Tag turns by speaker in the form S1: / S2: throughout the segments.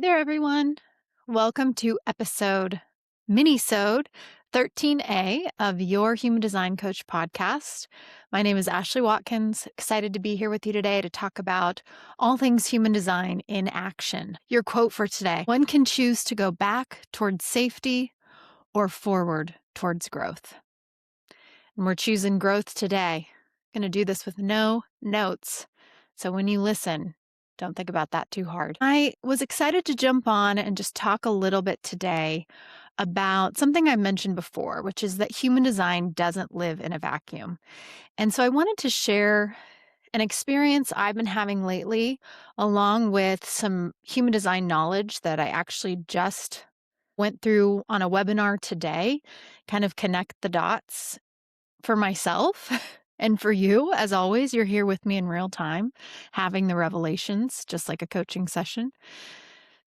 S1: there, everyone. Welcome to minisode 13A of your Human Design Coach podcast. My name is Ashley Watkins. Excited to be here with you today to talk about all things human design in action. Your quote for today: one can choose to go back towards safety or forward towards growth. And we're choosing growth today. Going to do this with no notes. So when you listen, don't think about that too hard. I was excited to jump on and just talk a little bit today about something I mentioned before, which is that human design doesn't live in a vacuum. And so I wanted to share an experience I've been having lately, along with some human design knowledge that I actually just went through on a webinar today, kind of connect the dots for myself. And for you, as always, you're here with me in real time, having the revelations, just like a coaching session.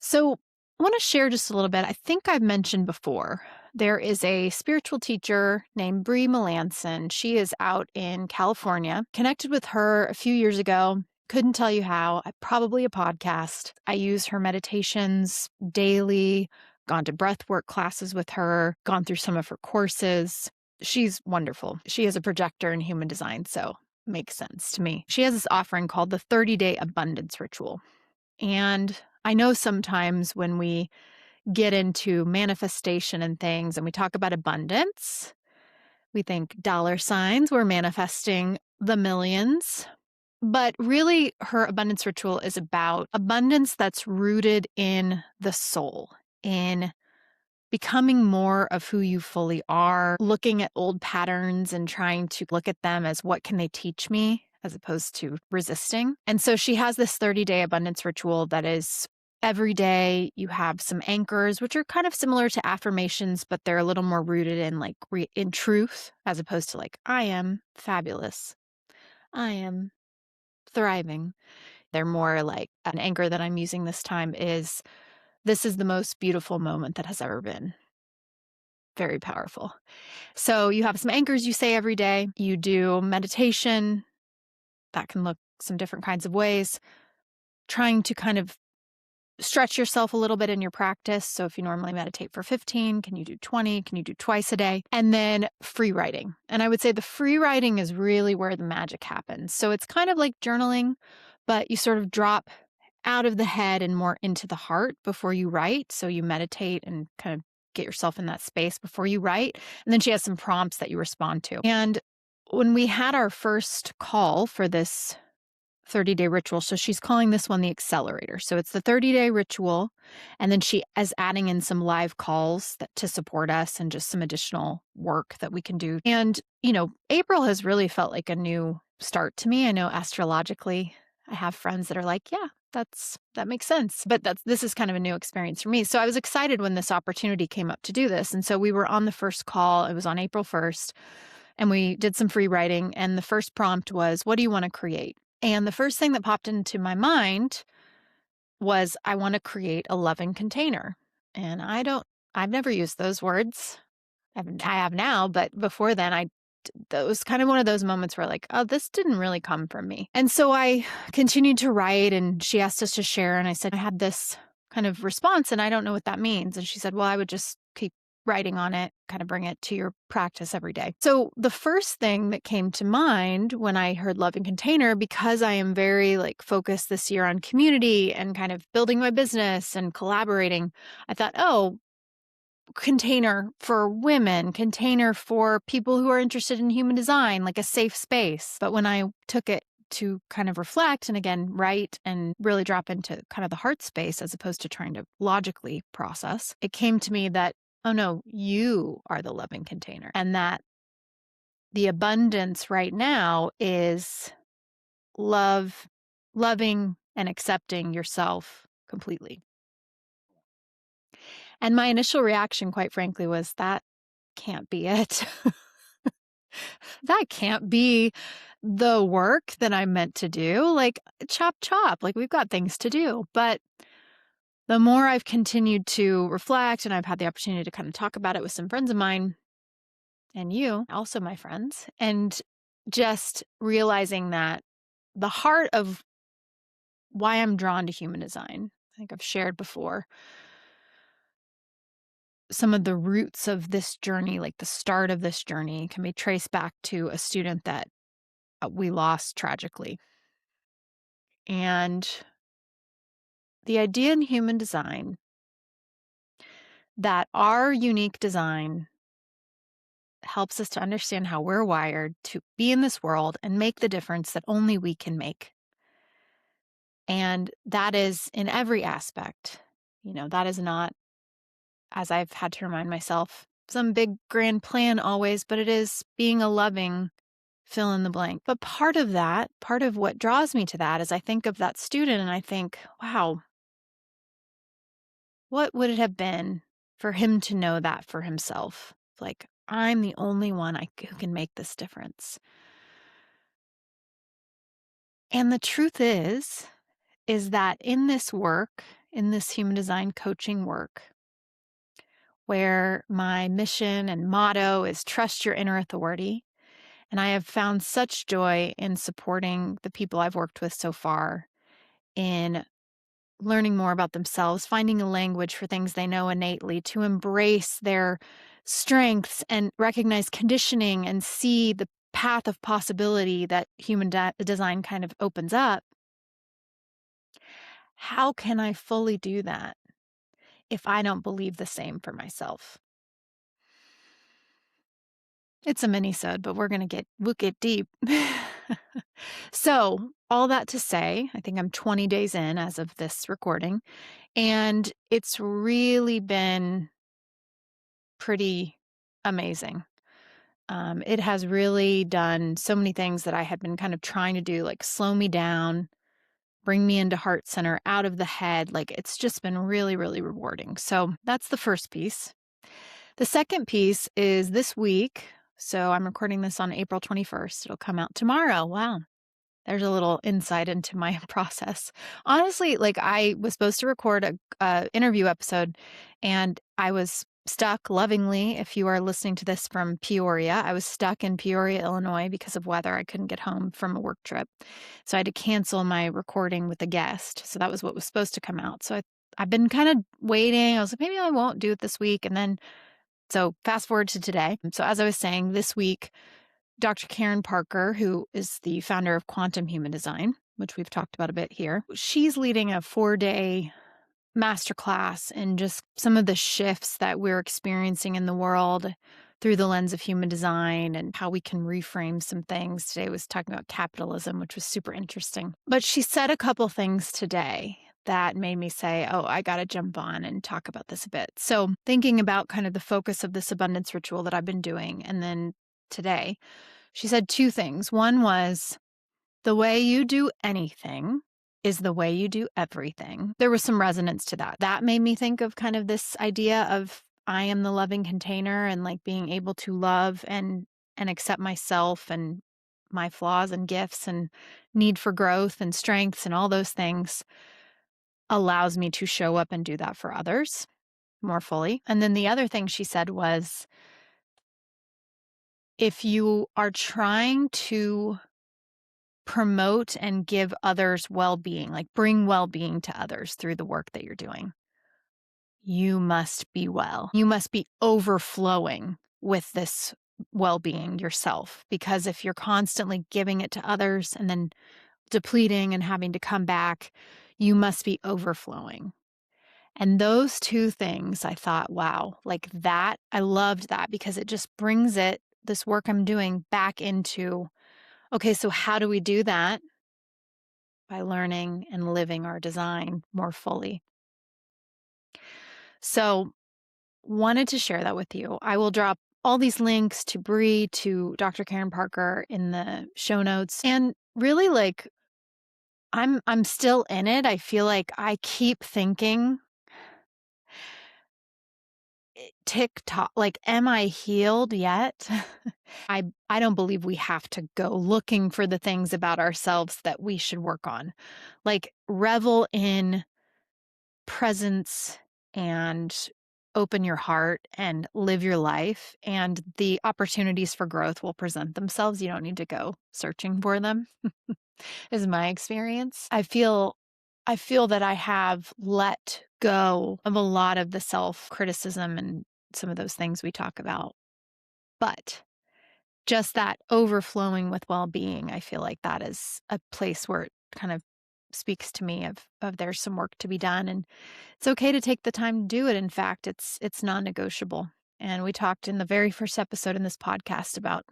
S1: So I want to share just a little bit. I think I've mentioned before, there is a spiritual teacher named Bree Melanson. She is out in California. Connected with her a few years ago. Couldn't tell you how. Probably a podcast. I use her meditations daily, gone to breathwork classes with her, gone through some of her courses. She's wonderful. She is a projector in human design, so makes sense to me. She has this offering called the 30-Day Abundance Ritual. And I know sometimes when we get into manifestation and things and we talk about abundance, we think dollar signs, we're manifesting the millions. But really, her abundance ritual is about abundance that's rooted in the soul, in becoming more of who you fully are, looking at old patterns and trying to look at them as what can they teach me, as opposed to resisting. And so she has this 30-day abundance ritual that is every day you have some anchors, which are kind of similar to affirmations, but they're a little more rooted in in truth, as opposed to like, I am fabulous. I am thriving. They're more like an anchor that I'm using this time is, this is the most beautiful moment that has ever been. Very powerful. So you have some anchors you say every day. You do meditation. That can look some different kinds of ways. Trying to kind of stretch yourself a little bit in your practice. So if you normally meditate for 15, can you do 20? Can you do twice a day? And then free writing. And I would say the free writing is really where the magic happens. So it's kind of like journaling, but you sort of drop out of the head and more into the heart before you write. So you meditate and kind of get yourself in that space before you write. And then she has some prompts that you respond to. And when we had our first call for this 30-day ritual, so she's calling this one the accelerator. So it's the 30-day ritual. And then she is adding in some live calls to support us and just some additional work that we can do. And, April has really felt like a new start to me. I know astrologically, I have friends that are like, yeah, that makes sense. But this is kind of a new experience for me. So I was excited when this opportunity came up to do this. And so we were on the first call. It was on April 1st. And we did some free writing. And the first prompt was, what do you want to create? And the first thing that popped into my mind was, I want to create a loving container. And I've never used those words. I have now, but before then, that was kind of one of those moments where like, oh, this didn't really come from me. And so I continued to write, and she asked us to share. And I said, I had this kind of response and I don't know what that means. And she said, well, I would just keep writing on it, kind of bring it to your practice every day. So the first thing that came to mind when I heard loving container, because I am very focused this year on community and kind of building my business and collaborating, I thought, oh, container for women, container for people who are interested in human design, like a safe space. But when I took it to kind of reflect and again, write and really drop into kind of the heart space as opposed to trying to logically process, it came to me that, oh no, you are the loving container. And that the abundance right now is loving and accepting yourself completely. And my initial reaction, quite frankly, was, that can't be it. That can't be the work that I'm meant to do. Chop, chop. We've got things to do. But the more I've continued to reflect, and I've had the opportunity to kind of talk about it with some friends of mine, and you, also my friends, and just realizing that the heart of why I'm drawn to human design, think I've shared before, some of the roots of this journey, like the start of this journey, can be traced back to a student that we lost tragically. And the idea in human design that our unique design helps us to understand how we're wired to be in this world and make the difference that only we can make. And that is in every aspect. That is not, as I've had to remind myself, some big grand plan always, but it is being a loving fill in the blank. But part of that, part of what draws me to that is I think of that student and I think, wow, what would it have been for him to know that for himself? Like, I'm the only one who can make this difference. And the truth is that in this work, in this human design coaching work, where my mission and motto is trust your inner authority, and I have found such joy in supporting the people I've worked with so far in learning more about themselves, finding a language for things they know innately, to embrace their strengths and recognize conditioning and see the path of possibility that human design kind of opens up. How can I fully do that if I don't believe the same for myself? It's a mini-sode, but we'll get deep. So, all that to say, I think I'm 20 days in as of this recording, and it's really been pretty amazing. It has really done so many things that I had been kind of trying to do, like slow me down, bring me into heart center, out of the head. Like, it's just been really, really rewarding. So that's the first piece. The second piece is this week. So I'm recording this on April 21st. It'll come out tomorrow. Wow. There's a little insight into my process. Honestly, like I was supposed to record a interview episode and I was stuck lovingly. If you are listening to this from Peoria, I was stuck in Peoria, Illinois because of weather. I couldn't get home from a work trip. So I had to cancel my recording with a guest. So that was what was supposed to come out. So I've been kind of waiting. I was like, maybe I won't do it this week. And then, so fast forward to today. So as I was saying, this week, Dr. Karen Parker, who is the founder of Quantum Human Design, which we've talked about a bit here, she's leading a 4-day masterclass in just some of the shifts that we're experiencing in the world through the lens of human design and how we can reframe some things. Today was talking about capitalism, which was super interesting. But she said a couple things today that made me say, oh, I got to jump on and talk about this a bit. So thinking about kind of the focus of this abundance ritual that I've been doing, and then today, she said two things. One was, the way you do anything is the way you do everything. There was some resonance to that. That made me think of kind of this idea of I am the loving container, and like being able to love and accept myself and my flaws and gifts and need for growth and strengths and all those things allows me to show up and do that for others more fully. And then the other thing she said was, if you are trying to promote and give others well-being, like bring well-being to others through the work that you're doing, you must be well. You must be overflowing with this well-being yourself, because if you're constantly giving it to others and then depleting and having to come back, you must be overflowing. And those two things, I thought, wow, like that, I loved that because it just brings this work I'm doing back into, okay, so how do we do that? By learning and living our design more fully. So, wanted to share that with you. I will drop all these links to Bree, to Dr. Karen Parker in the show notes. And really, like, I'm still in it. I feel like I keep thinking, TikTok, like, am I healed yet? I don't believe we have to go looking for the things about ourselves that we should work on. Like, revel in presence and open your heart and live your life, and the opportunities for growth will present themselves. You don't need to go searching for them, is my experience. I feel I feel that I have let go of a lot of the self-criticism and some of those things we talk about. But just that overflowing with well-being, I feel like that is a place where it kind of speaks to me of there's some work to be done, and it's okay to take the time to do it. In fact, it's non-negotiable. And we talked in the very first episode in this podcast about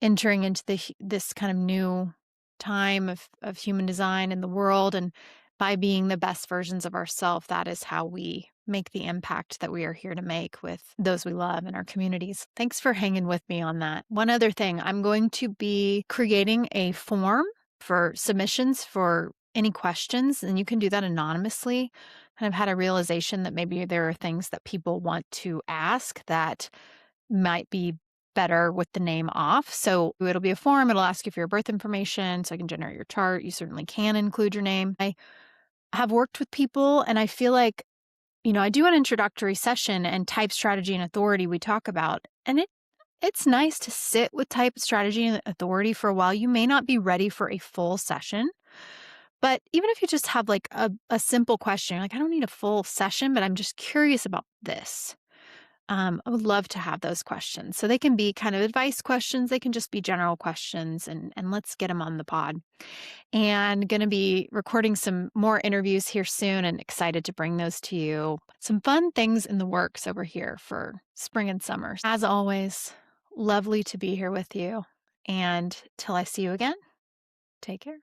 S1: entering into this kind of new time of human design in the world, and by being the best versions of ourselves, that is how we make the impact that we are here to make with those we love in our communities. Thanks for hanging with me on that. One other thing, I'm going to be creating a form for submissions for any questions, and you can do that anonymously. And I've had a realization that maybe there are things that people want to ask that might be better with the name off. So it'll be a form. It'll ask you for your birth information so I can generate your chart. You certainly can include your name. I have worked with people, and I feel like, I do an introductory session, and type, strategy, and authority we talk about. And it's nice to sit with type, strategy, and authority for a while. You may not be ready for a full session, but even if you just have like a simple question, like, I don't need a full session, but I'm just curious about this. I would love to have those questions. So they can be kind of advice questions. They can just be general questions, and let's get them on the pod. And going to be recording some more interviews here soon, and excited to bring those to you. Some fun things in the works over here for spring and summer. As always, lovely to be here with you. And till I see you again, take care.